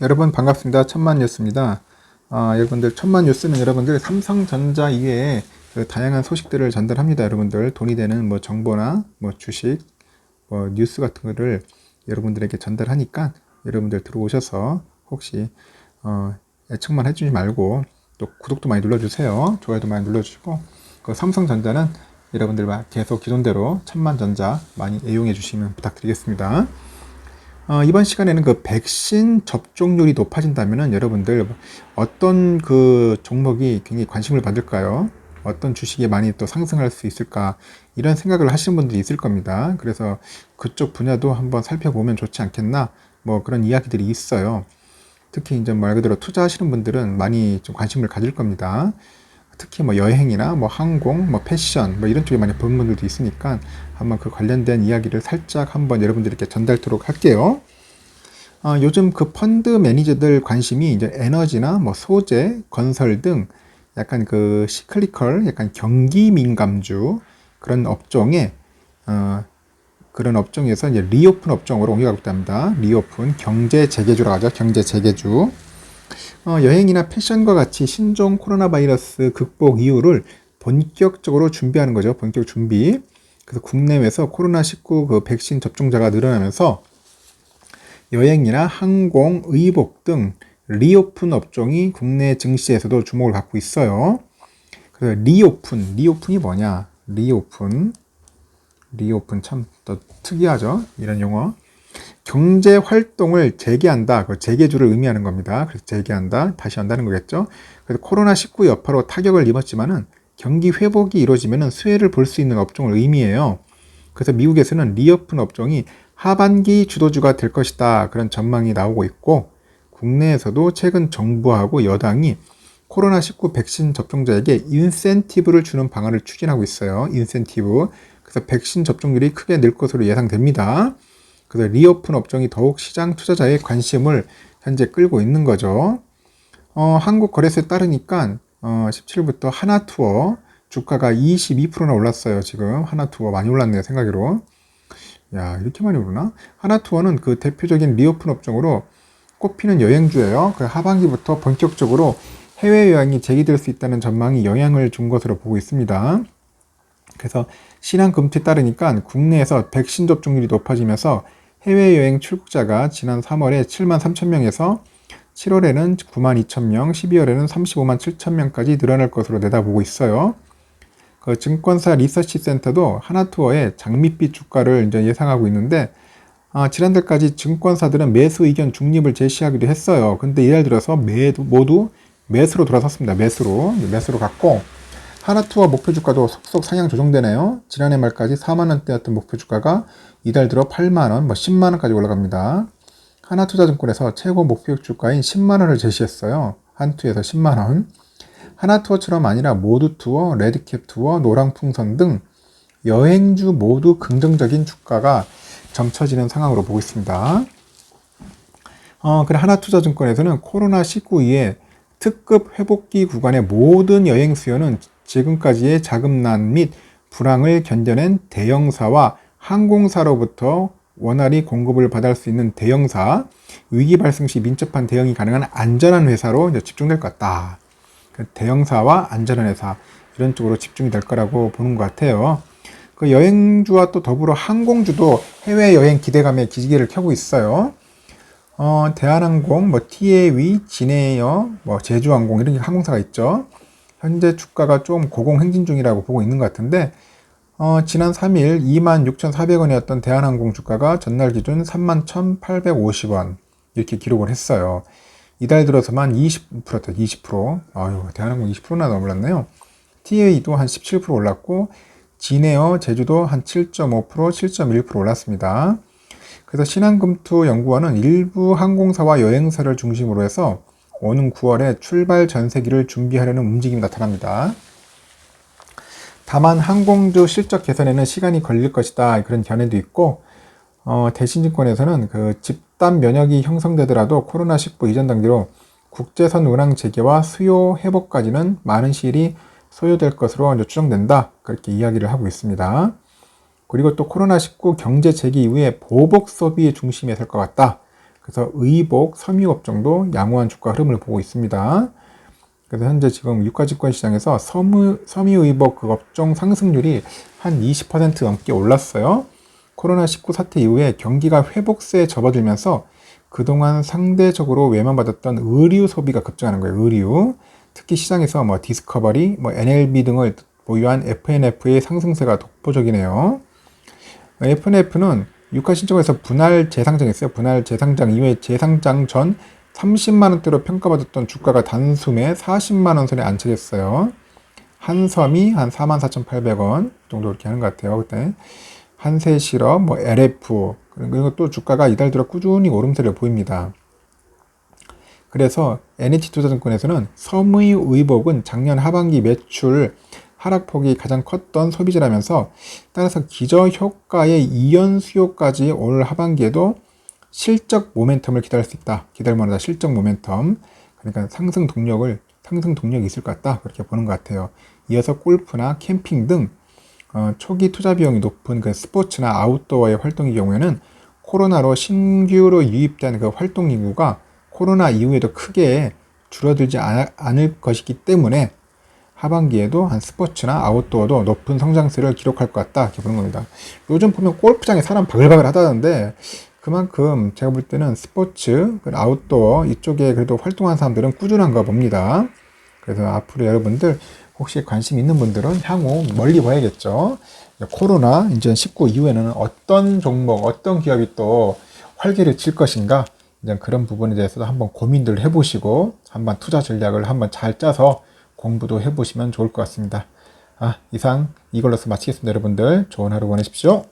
여러분 반갑습니다. 천만뉴스입니다. 여러분들 천만뉴스는 여러분들 삼성전자 이외에 그 다양한 소식들을 전달합니다. 여러분들 돈이 되는 뭐 정보나 뭐 주식, 뭐 뉴스 같은 거를 여러분들에게 전달하니까 여러분들 들어오셔서 혹시 애청만 해주지 말고 또 구독도 많이 눌러주세요. 좋아요도 많이 눌러주시고 그 삼성전자는 여러분들 계속 기존대로 천만전자 많이 애용해 주시면 부탁드리겠습니다. 이번 시간에는 그 백신 접종률이 높아진다면은 여러분들 어떤 그 종목이 굉장히 관심을 받을까요? 어떤 주식이 많이 또 상승할 수 있을까? 이런 생각을 하시는 분들이 있을 겁니다. 그래서 그쪽 분야도 한번 살펴보면 좋지 않겠나? 뭐 그런 이야기들이 있어요. 특히 이제 말 그대로 투자하시는 분들은 많이 좀 관심을 가질 겁니다. 특히 뭐 여행이나 뭐 항공, 뭐 패션, 뭐 이런 쪽에 많이 보는 분들도 있으니까 한번 그 관련된 이야기를 살짝 한번 여러분들께 전달토록 할게요. 요즘 그 펀드 매니저들 관심이 이제 에너지나 뭐 소재, 건설 등 약간 그 시클리컬, 약간 경기 민감주 그런 업종에 그런 업종에서 이제 리오픈 업종으로 옮겨가고 있답니다. 리오픈 경제 재개주라고 하죠. 경제 재개주. 여행이나 패션과 같이 신종 코로나 바이러스 극복 이후를 본격적으로 준비하는 거죠. 본격 준비. 그래서 국내에서 코로나19 그 백신 접종자가 늘어나면서 여행이나 항공, 의복 등 리오픈 업종이 국내 증시에서도 주목을 받고 있어요. 그래서 리오픈이 뭐냐? 리오픈 참 또 특이하죠? 이런 용어. 경제 활동을 재개한다. 그 재개주를 의미하는 겁니다. 그래서 재개한다. 다시 한다는 거겠죠. 그래서 코로나19 여파로 타격을 입었지만은 경기 회복이 이루어지면은 수혜를 볼 수 있는 업종을 의미해요. 그래서 미국에서는 리오픈 업종이 하반기 주도주가 될 것이다. 그런 전망이 나오고 있고 국내에서도 최근 정부하고 여당이 코로나19 백신 접종자에게 인센티브를 주는 방안을 추진하고 있어요. 인센티브. 그래서 백신 접종률이 크게 늘 것으로 예상됩니다. 그래서 리오픈 업종이 더욱 시장 투자자의 관심을 현재 끌고 있는 거죠. 한국거래소에 따르니까 17일부터 하나투어 주가가 22%나 올랐어요. 지금 하나투어 많이 올랐네요. 생각으로. 야, 이렇게 많이 오르나? 하나투어는 그 대표적인 리오픈 업종으로 꼽히는 여행주예요. 그 하반기부터 본격적으로 해외여행이 재개될 수 있다는 전망이 영향을 준 것으로 보고 있습니다. 그래서 신한금투에 따르니까 국내에서 백신 접종률이 높아지면서 해외여행 출국자가 지난 3월에 7만 3천 명에서 7월에는 9만 2천 명, 12월에는 35만 7천 명까지 늘어날 것으로 내다보고 있어요. 그 증권사 리서치 센터도 하나투어의 장밋빛 주가를 이제 예상하고 있는데 지난달까지 증권사들은 매수 의견 중립을 제시하기도 했어요. 근데 이달 들어서 모두 매수로 돌아섰습니다. 매수로 갔고 하나투어 목표 주가도 속속 상향 조정되네요. 지난해 말까지 4만원대였던 목표 주가가 이달 들어 8만원, 10만원까지 올라갑니다. 하나투자증권에서 최고 목표 주가인 10만원을 제시했어요. 한투에서 10만원. 하나투어처럼 아니라 모두투어, 레드캡투어, 노랑풍선 등 여행주 모두 긍정적인 주가가 점쳐지는 상황으로 보고 있습니다. 그래 하나투자증권에서는 코로나19 이후에 특급 회복기 구간의 모든 여행 수요는 지금까지의 자금난 및 불황을 견뎌낸 대형사와 항공사로부터 원활히 공급을 받을 수 있는 대형사, 위기 발생 시 민첩한 대응이 가능한 안전한 회사로 이제 집중될 것 같다. 대형사와 안전한 회사 이런 쪽으로 집중이 될 거라고 보는 것 같아요. 그 여행주와 또 더불어 항공주도 해외여행 기대감에 기지개를 켜고 있어요. 대한항공, TA위, 진에어, 제주항공 이런 항공사가 있죠. 현재 주가가 좀 고공행진 중이라고 보고 있는 것 같은데 지난 3일 26,400원이었던 대한항공 주가가 전날 기준 31,850원 이렇게 기록을 했어요. 이달 들어서만 20%. 아유, 대한항공 20%나 넘어갔네요. TA도 한 17% 올랐고 진에어, 제주도 한 7.5%, 7.1% 올랐습니다. 그래서 신한금투 연구원은 일부 항공사와 여행사를 중심으로 해서 오는 9월에 출발 전세기를 준비하려는 움직임이 나타납니다. 다만 항공주 실적 개선에는 시간이 걸릴 것이다. 그런 견해도 있고 대신증권에서는 그 집단 면역이 형성되더라도 코로나19 이전 단계로 국제선 운항 재개와 수요 회복까지는 많은 시일이 소요될 것으로 이제 추정된다. 그렇게 이야기를 하고 있습니다. 그리고 또 코로나19 경제 재개 이후에 보복 소비의 중심에 설 것 같다. 그래서 의복, 섬유업종도 양호한 주가 흐름을 보고 있습니다. 그래서 현재 지금 유가증권 시장에서 섬유의복 그 업종 상승률이 한 20% 넘게 올랐어요. 코로나19 사태 이후에 경기가 회복세에 접어들면서 그동안 상대적으로 외면받았던 의류 소비가 급증하는 거예요. 의류. 특히 시장에서 뭐 디스커버리, 뭐 NLB 등을 보유한 FNF의 상승세가 독보적이네요. FNF는 유가 신청에서 분할 재상장했어요. 분할 재상장 이후에 재상장 전 30만원대로 평가받았던 주가가 단숨에 40만원 선에 안착했어요. 한섬이 한 44,800원 정도 이렇게 하는 것 같아요. 그때 한세실업, 뭐 LF 그리고 또 주가가 이달 들어 꾸준히 오름세를 보입니다. 그래서 NH투자증권에서는 섬유의복은 작년 하반기 매출 하락폭이 가장 컸던 소비재라면서 따라서 기저효과의 이연 수요까지 올 하반기에도 실적 모멘텀을 기다릴 수 있다. 기다릴만하다. 실적 모멘텀. 그러니까 상승 동력이 있을 것 같다. 그렇게 보는 것 같아요. 이어서 골프나 캠핑 등 초기 투자 비용이 높은 그 스포츠나 아웃도어의 활동의 경우에는 코로나로 신규로 유입된 그 활동 인구가 코로나 이후에도 크게 줄어들지 않을 것이기 때문에 하반기에도 한 스포츠나 아웃도어도 높은 성장세를 기록할 것 같다. 이렇게 보는 겁니다. 요즘 보면 골프장에 사람 바글바글 하다는데 그만큼 제가 볼 때는 스포츠, 아웃도어 이쪽에 그래도 활동하는 사람들은 꾸준한가 봅니다. 그래서 앞으로 여러분들 혹시 관심 있는 분들은 향후 멀리 봐야겠죠. 코로나 이제 19 이후에는 어떤 종목, 어떤 기업이 또 활기를 칠 것인가 이제 그런 부분에 대해서도 한번 고민들 해보시고 한번 투자 전략을 한번 잘 짜서 공부도 해보시면 좋을 것 같습니다. 이상 이걸로서 마치겠습니다. 여러분들 좋은 하루 보내십시오.